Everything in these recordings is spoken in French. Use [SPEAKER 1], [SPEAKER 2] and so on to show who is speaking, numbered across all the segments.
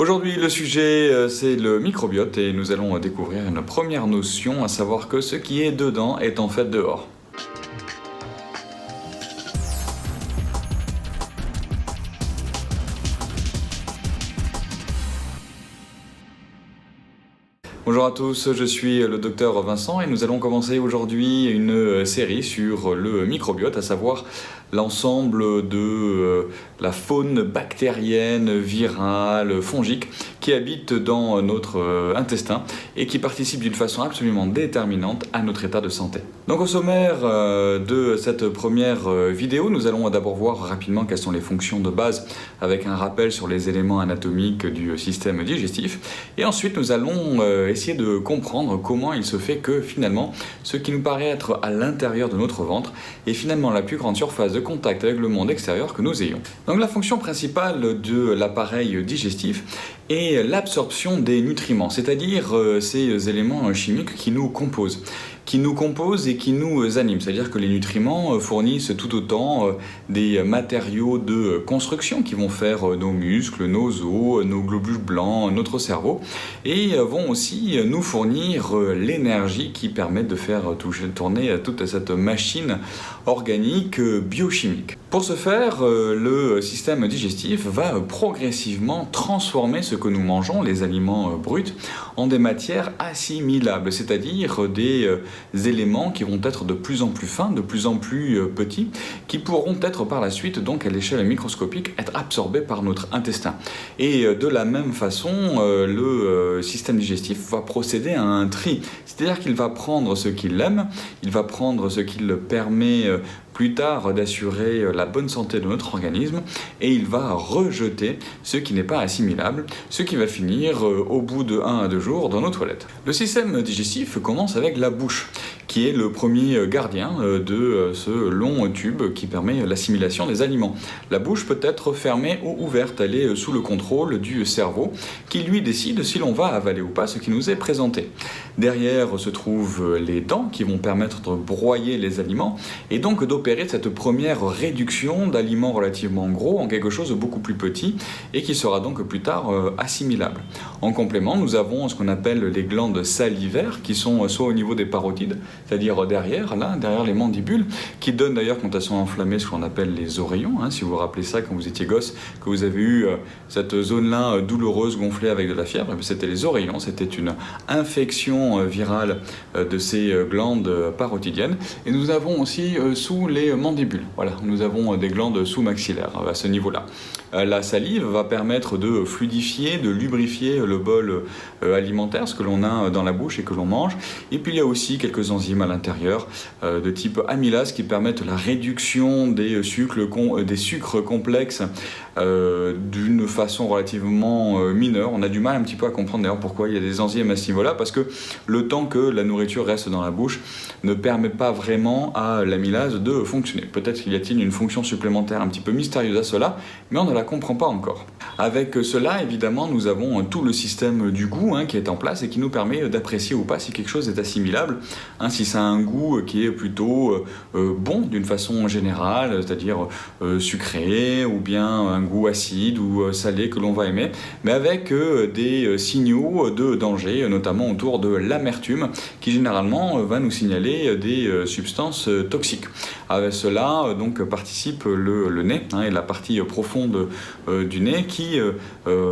[SPEAKER 1] Aujourd'hui, le sujet, c'est le microbiote et nous allons découvrir une première notion, à savoir que ce qui est dedans est en fait dehors. Bonjour à tous, je suis le docteur Vincent et nous allons commencer aujourd'hui une série sur le microbiote, à savoir l'ensemble de la faune bactérienne, virale, fongique qui habite dans notre intestin et qui participe d'une façon absolument déterminante à notre état de santé. Donc au sommaire de cette première vidéo, nous allons d'abord voir rapidement quelles sont les fonctions de base avec un rappel sur les éléments anatomiques du système digestif et ensuite nous allons essayer de comprendre comment il se fait que finalement ce qui nous paraît être à l'intérieur de notre ventre est finalement la plus grande surface de contact avec le monde extérieur que nous ayons. Donc la fonction principale de l'appareil digestif est l'absorption des nutriments, c'est-à-dire ces éléments chimiques qui nous composent et qui nous animent. C'est-à-dire que les nutriments fournissent tout autant des matériaux de construction qui vont faire nos muscles, nos os, nos globules blancs, notre cerveau, et vont aussi nous fournir l'énergie qui permet de faire tourner toute cette machine organique biochimique. Pour ce faire, le système digestif va progressivement transformer ce que nous mangeons, les aliments bruts, en des matières assimilables, c'est-à-dire des éléments qui vont être de plus en plus fins, de plus en plus petits, qui pourront être par la suite, donc à l'échelle microscopique, être absorbés par notre intestin. Et de la même façon, le système digestif va procéder à un tri, c'est-à-dire qu'il va prendre ce qu'il aime, il va prendre ce qui le permet plus tard d'assurer la bonne santé de notre organisme et il va rejeter ce qui n'est pas assimilable, ce qui va finir au bout de 1 à 2 jours dans nos toilettes. Le système digestif commence avec la bouche, qui est le premier gardien de ce long tube qui permet l'assimilation des aliments. La bouche peut être fermée ou ouverte, elle est sous le contrôle du cerveau qui lui décide si l'on va avaler ou pas ce qui nous est présenté. Derrière se trouvent les dents qui vont permettre de broyer les aliments et donc d'opérer cette première réduction d'aliments relativement gros en quelque chose de beaucoup plus petit et qui sera donc plus tard assimilable. En complément, nous avons ce qu'on appelle les glandes salivaires qui sont soit au niveau des parotides, c'est-à-dire derrière les mandibules, qui donnent d'ailleurs quand elles sont enflammées ce qu'on appelle les oreillons, si vous vous rappelez ça quand vous étiez gosse, que vous avez eu cette zone-là douloureuse gonflée avec de la fièvre, c'était les oreillons, c'était une infection virale de ces glandes parotidiennes. Et nous avons aussi sous les mandibules, voilà, nous avons des glandes sous-maxillaires à ce niveau-là. La salive va permettre de fluidifier, de lubrifier le bol alimentaire, ce que l'on a dans la bouche et que l'on mange. Et puis il y a aussi quelques enzymes à l'intérieur de type amylase qui permettent la réduction des sucres complexes d'une façon relativement mineure. On a du mal un petit peu à comprendre d'ailleurs pourquoi il y a des enzymes à ce niveau-là, parce que le temps que la nourriture reste dans la bouche ne permet pas vraiment à l'amylase de fonctionner. Peut-être qu'il y a-t-il une fonction supplémentaire un petit peu mystérieuse à cela, mais on ne la comprend pas encore. Avec cela, évidemment, nous avons tout le système du goût qui est en place et qui nous permet d'apprécier ou pas si quelque chose est assimilable, si ça a un goût qui est plutôt bon d'une façon générale, c'est-à-dire sucré ou bien un goût acide ou salé que l'on va aimer, mais avec des signaux de danger, notamment autour de l'amertume, qui généralement va nous signaler des substances toxiques. Avec cela, donc, participe le nez et la partie profonde du nez qui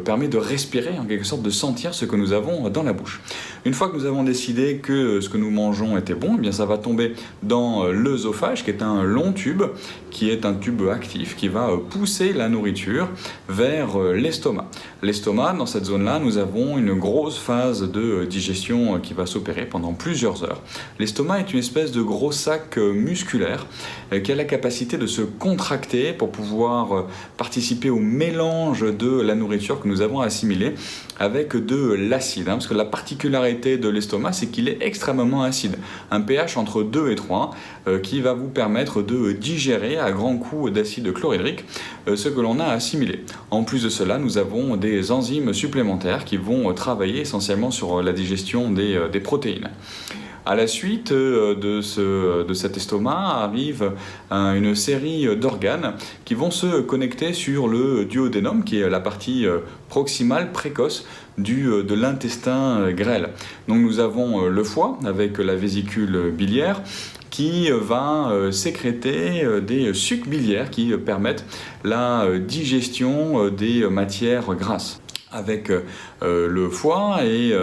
[SPEAKER 1] permet de respirer, en quelque sorte de sentir ce que nous avons dans la bouche. Une fois que nous avons décidé que ce que nous mangeons était bon, eh bien ça va tomber dans l'œsophage, qui est un long tube, qui est un tube actif, qui va pousser la nourriture vers l'estomac. L'estomac, dans cette zone-là, nous avons une grosse phase de digestion qui va s'opérer pendant plusieurs heures. L'estomac est une espèce de gros sac musculaire qui a la capacité de se contracter pour pouvoir participer au mélange de la nourriture que nous avons assimilée avec de l'acide, parce que la particularité de l'estomac, c'est qu'il est extrêmement acide, un pH entre 2 et 3, qui va vous permettre de digérer à grands coups d'acide chlorhydrique ce que l'on a assimilé. En plus de cela, nous avons des enzymes supplémentaires qui vont travailler essentiellement sur la digestion des protéines. À la suite de cet estomac arrive une série d'organes qui vont se connecter sur le duodénum, qui est la partie proximale précoce de l'intestin grêle. Donc nous avons le foie avec la vésicule biliaire qui va sécréter des sucs biliaires qui permettent la digestion des matières grasses. Avec le foie et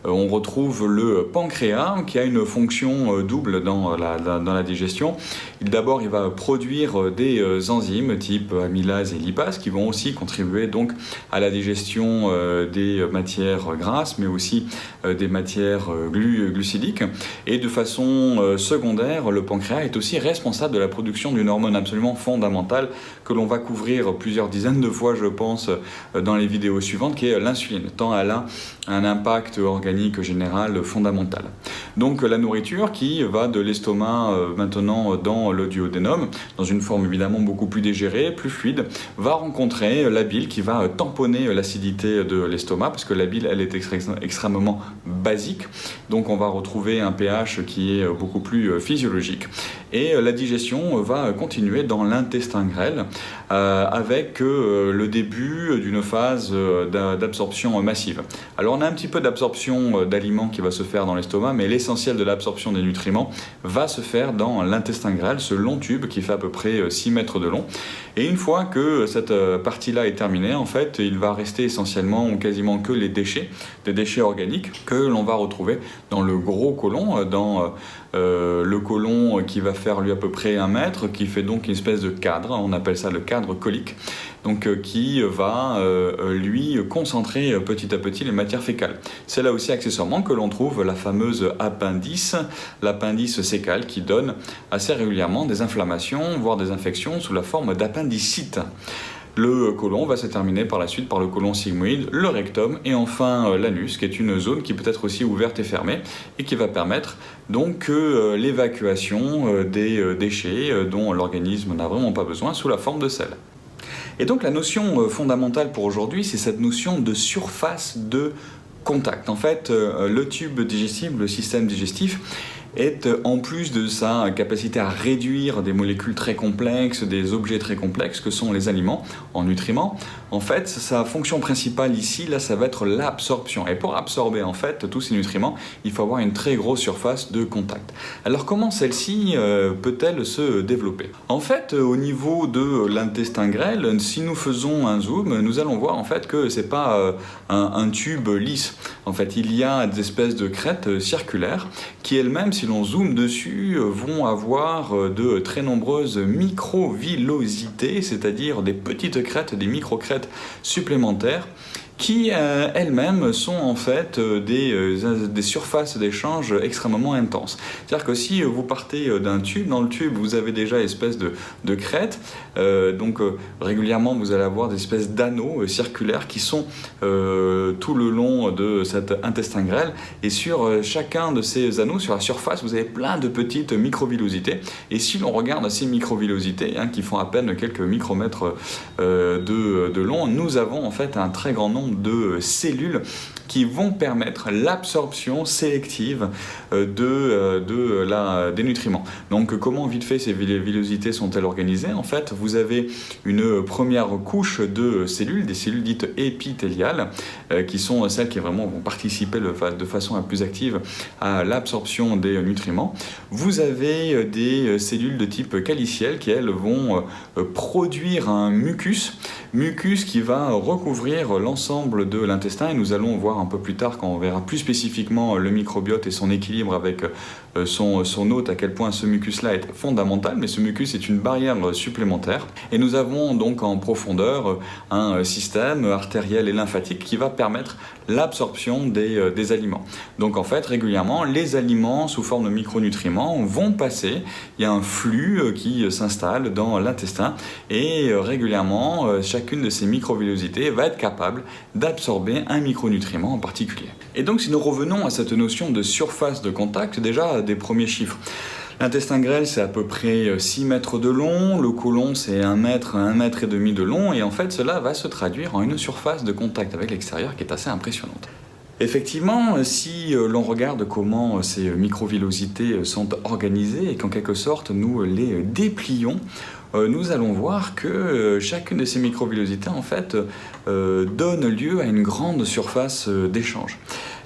[SPEAKER 1] on retrouve le pancréas qui a une fonction double dans la digestion. D'abord, il va produire des enzymes type amylase et lipase qui vont aussi contribuer donc à la digestion des matières grasses, mais aussi des matières glucidiques. Et de façon secondaire, le pancréas est aussi responsable de la production d'une hormone absolument fondamentale que l'on va couvrir plusieurs dizaines de fois, je pense, dans les vidéos suivantes, qui est l'insuline, tant elle a un impact organique général fondamental. Donc la nourriture qui va de l'estomac maintenant dans le duodénum, dans une forme évidemment beaucoup plus digérée, plus fluide, va rencontrer la bile qui va tamponner l'acidité de l'estomac, parce que la bile, elle est extrêmement basique, donc on va retrouver un pH qui est beaucoup plus physiologique. Et la digestion va continuer dans l'intestin grêle avec le début d'une phase d'absorption massive. Alors on a un petit peu d'absorption d'aliments qui va se faire dans l'estomac, mais l'essentiel de l'absorption des nutriments va se faire dans l'intestin grêle, ce long tube qui fait à peu près 6 mètres de long. Et une fois que cette partie-là est terminée, en fait, il va rester essentiellement ou quasiment que les déchets, des déchets organiques que l'on va retrouver dans le gros côlon, dans le côlon qui va faire lui à peu près 1 mètre, qui fait donc une espèce de cadre, on appelle ça le cadre colique, donc qui va lui concentrer petit à petit les matières fécales. C'est là aussi accessoirement que l'on trouve la fameuse appendice, l'appendice sécal, qui donne assez régulièrement des inflammations, voire des infections sous la forme d'appendicite. Le côlon va se terminer par la suite par le côlon sigmoïde, le rectum et enfin l'anus, qui est une zone qui peut être aussi ouverte et fermée et qui va permettre donc l'évacuation des déchets dont l'organisme n'a vraiment pas besoin sous la forme de sel. Et donc la notion fondamentale pour aujourd'hui, c'est cette notion de surface de contact. En fait, le tube digestif, le système digestif, est en plus de sa capacité à réduire des molécules très complexes, des objets très complexes que sont les aliments en nutriments. En fait, sa fonction principale ici, là, ça va être l'absorption. Et pour absorber en fait tous ces nutriments, il faut avoir une très grosse surface de contact. Alors comment celle-ci peut-elle se développer? En fait, au niveau de l'intestin grêle, si nous faisons un zoom, nous allons voir en fait que c'est pas un tube lisse. En fait, il y a des espèces de crêtes circulaires qui elles-mêmes, si l'on zoome dessus, vont avoir de très nombreuses microvillosités, c'est-à-dire des petites crêtes, des micro-crêtes supplémentaires qui elles-mêmes sont en fait des surfaces d'échange extrêmement intenses. C'est-à-dire que si vous partez d'un tube, dans le tube vous avez déjà une espèce de crête, donc régulièrement vous allez avoir des espèces d'anneaux circulaires qui sont tout le long de cet intestin grêle, et sur chacun de ces anneaux, sur la surface, vous avez plein de petites microvillosités, et si l'on regarde ces microvillosités, qui font à peine quelques micromètres de long, nous avons en fait un très grand nombre de cellules qui vont permettre l'absorption sélective des nutriments. Donc comment vite fait ces villosités sont-elles organisées? En fait, vous avez une première couche de cellules, des cellules dites épithéliales, qui sont celles qui vraiment vont participer de façon la plus active à l'absorption des nutriments. Vous avez des cellules de type caliciel qui, elles, vont produire un mucus qui va recouvrir l'ensemble de l'intestin, et nous allons voir un peu plus tard, quand on verra plus spécifiquement le microbiote et son équilibre avec son hôte, à quel point ce mucus-là est fondamental, mais ce mucus est une barrière supplémentaire. Et nous avons donc en profondeur un système artériel et lymphatique qui va permettre l'absorption des aliments. Donc en fait, régulièrement, les aliments sous forme de micronutriments vont passer, il y a un flux qui s'installe dans l'intestin, et régulièrement, chacune de ces microvillosités va être capable d'absorber un micronutriment en particulier. Et donc si nous revenons à cette notion de surface de contact, déjà des premiers chiffres. L'intestin grêle, c'est à peu près 6 mètres de long, le côlon, c'est 1 mètre, 1 mètre et demi de long, et en fait, cela va se traduire en une surface de contact avec l'extérieur qui est assez impressionnante. Effectivement, si l'on regarde comment ces microvillosités sont organisées et qu'en quelque sorte nous les déplions, nous allons voir que chacune de ces microvillosités en fait donne lieu à une grande surface d'échange.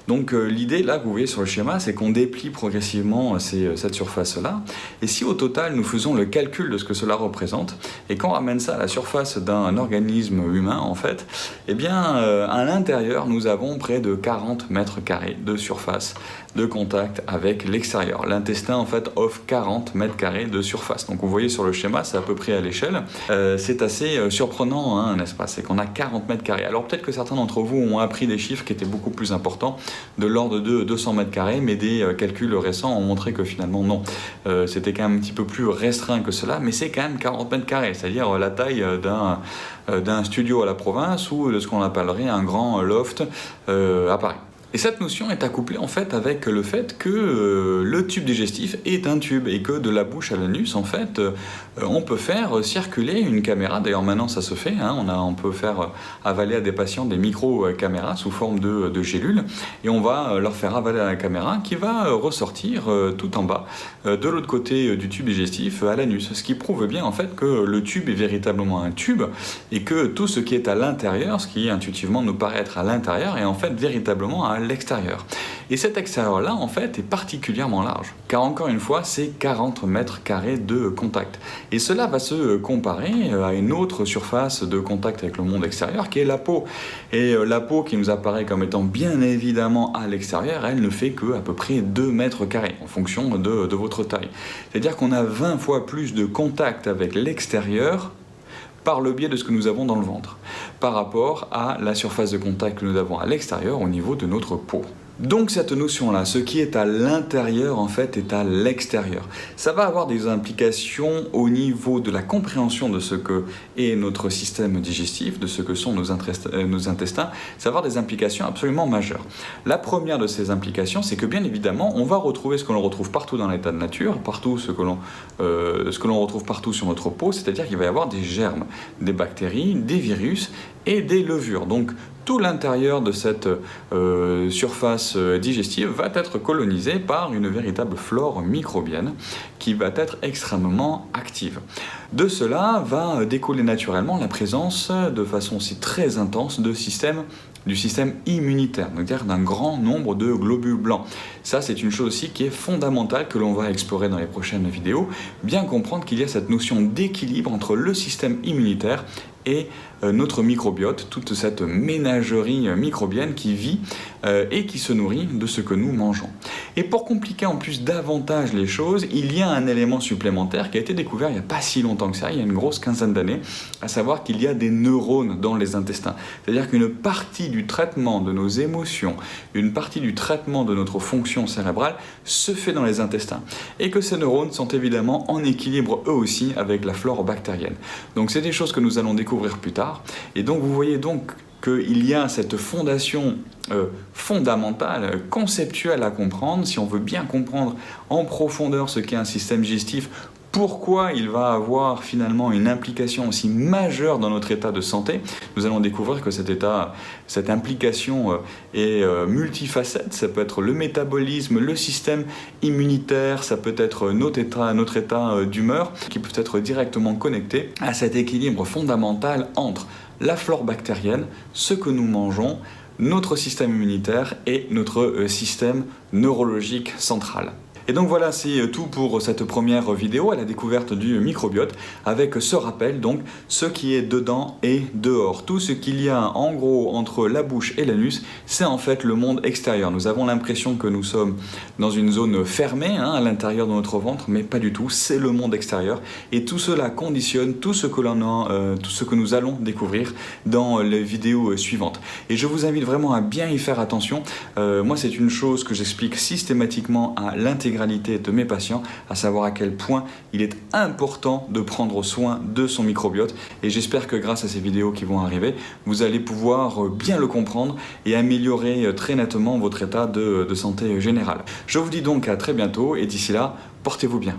[SPEAKER 1] Donc l'idée là que vous voyez sur le schéma, c'est qu'on déplie progressivement cette surface-là, et si au total nous faisons le calcul de ce que cela représente, et qu'on ramène ça à la surface d'un organisme humain en fait, eh bien à l'intérieur nous avons près de 40 mètres carrés de surface de contact avec l'extérieur. L'intestin en fait offre 40 mètres carrés de surface. Donc vous voyez sur le schéma, c'est à peu près à l'échelle. C'est assez surprenant, hein, n'est-ce pas? C'est qu'on a 40 mètres carrés. Alors peut-être que certains d'entre vous ont appris des chiffres qui étaient beaucoup plus importants, de l'ordre de 200 mètres carrés, mais des calculs récents ont montré que finalement non. C'était quand même un petit peu plus restreint que cela, mais c'est quand même 40 mètres carrés, c'est-à-dire la taille d'un studio à la province ou de ce qu'on appellerait un grand loft à Paris. Et cette notion est accouplée en fait avec le fait que le tube digestif est un tube et que de la bouche à l'anus en fait on peut faire circuler une caméra. D'ailleurs maintenant ça se fait, hein, on peut faire avaler à des patients des micro-caméras sous forme de gélules et on va leur faire avaler à la caméra qui va ressortir tout en bas de l'autre côté du tube digestif à l'anus. Ce qui prouve bien en fait que le tube est véritablement un tube et que tout ce qui est à l'intérieur, ce qui intuitivement nous paraît être à l'intérieur, est en fait véritablement à l'extérieur. Et cet extérieur-là, en fait, est particulièrement large, car encore une fois, c'est 40 mètres carrés de contact. Et cela va se comparer à une autre surface de contact avec le monde extérieur, qui est la peau. Et la peau, qui nous apparaît comme étant bien évidemment à l'extérieur, elle ne fait qu'à peu près 2 mètres carrés, en fonction de votre taille. C'est-à-dire qu'on a 20 fois plus de contact avec l'extérieur par le biais de ce que nous avons dans le ventre, par rapport à la surface de contact que nous avons à l'extérieur au niveau de notre peau. Donc cette notion-là, ce qui est à l'intérieur en fait est à l'extérieur. Ça va avoir des implications au niveau de la compréhension de ce que est notre système digestif, de ce que sont nos intestins. Ça va avoir des implications absolument majeures. La première de ces implications, c'est que bien évidemment, on va retrouver ce que l'on retrouve partout dans l'état de nature, ce que l'on retrouve partout sur notre peau, c'est-à-dire qu'il va y avoir des germes, des bactéries, des virus et des levures. Donc tout l'intérieur de cette surface digestive va être colonisé par une véritable flore microbienne qui va être extrêmement active. De cela va découler naturellement la présence, de façon aussi très intense, du système immunitaire, c'est-à-dire d'un grand nombre de globules blancs. Ça, c'est une chose aussi qui est fondamentale que l'on va explorer dans les prochaines vidéos. Bien comprendre qu'il y a cette notion d'équilibre entre le système immunitaire et notre microbiote, toute cette ménagerie microbienne qui vit et qui se nourrit de ce que nous mangeons. Et pour compliquer en plus davantage les choses, il y a un élément supplémentaire qui a été découvert il n'y a pas si longtemps que ça, il y a une grosse quinzaine d'années, à savoir qu'il y a des neurones dans les intestins. C'est-à-dire qu'une partie du traitement de nos émotions, une partie du traitement de notre fonction cérébrale se fait dans les intestins. Et que ces neurones sont évidemment en équilibre eux aussi avec la flore bactérienne. Donc c'est des choses que nous allons découvrir plus tard. Et donc vous voyez donc qu'il y a cette fondation fondamentale, conceptuelle à comprendre, si on veut bien comprendre en profondeur ce qu'est un système digestif, pourquoi il va avoir finalement une implication aussi majeure dans notre état de santé. Nous allons découvrir que cette implication est multifacette. Ça peut être le métabolisme, le système immunitaire, ça peut être notre état d'humeur, qui peuvent être directement connectés à cet équilibre fondamental entre la flore bactérienne, ce que nous mangeons, notre système immunitaire et notre système neurologique central. Et donc voilà, c'est tout pour cette première vidéo à la découverte du microbiote, avec ce rappel, donc, ce qui est dedans et dehors. Tout ce qu'il y a en gros entre la bouche et l'anus, c'est en fait le monde extérieur. Nous avons l'impression que nous sommes dans une zone fermée, à l'intérieur de notre ventre, mais pas du tout, c'est le monde extérieur. Et tout cela conditionne tout ce que nous allons découvrir dans les vidéos suivantes. Et je vous invite vraiment à bien y faire attention. Moi, c'est une chose que j'explique systématiquement à l'intégralité de mes patients, à savoir à quel point il est important de prendre soin de son microbiote, et j'espère que grâce à ces vidéos qui vont arriver, vous allez pouvoir bien le comprendre et améliorer très nettement votre état de santé général. Je vous dis donc à très bientôt, et d'ici là, portez-vous bien.